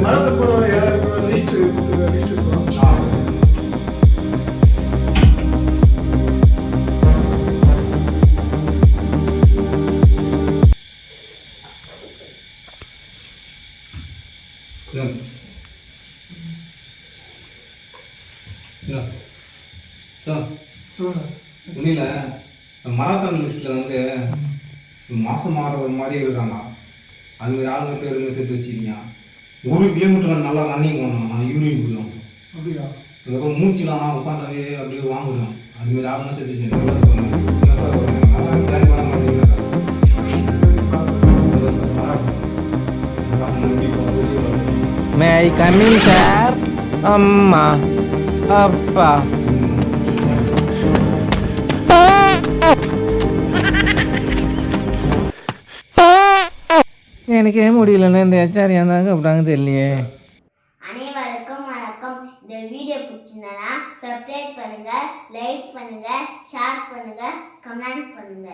மரத்தை போகிற யாரும் லிஸ்ட் லிஸ்ட் உண்மையில மராத்தான் லிஸ்ட்ல வந்து மாசம் மாறுற மாதிரி இருக்காங்க. அது மாதிரி ஆளுங்க பேருங்க சேர்த்து வச்சுக்கிங்க. 1 கிலோமீட்டர் நல்லா ரன்னிங் பண்ணணும். நான் யூனியன் போயிடும் அப்படியா? அதுக்கப்புறம் மூச்சுலாம் உட்காந்தாவே அப்படியே வாங்குறோம். அது மாதிரி ஆளுங்க சேர்த்து வச்சுருக்கேன். May I come in, sir? அம்மா அப்பா எனக்கே முடியலன்னு இந்த ஹெச்ஆர் ஏன் தாங்க அப்படிங்க தெரியலையே. அனைவருக்கும் வணக்கம். இந்த வீடியோ பிடிச்சிருந்தனா சப்ஸ்கிரைப் பண்ணுங்க, லைக் பண்ணுங்க, ஷேர் பண்ணுங்க, கமெண்ட் பண்ணுங்க.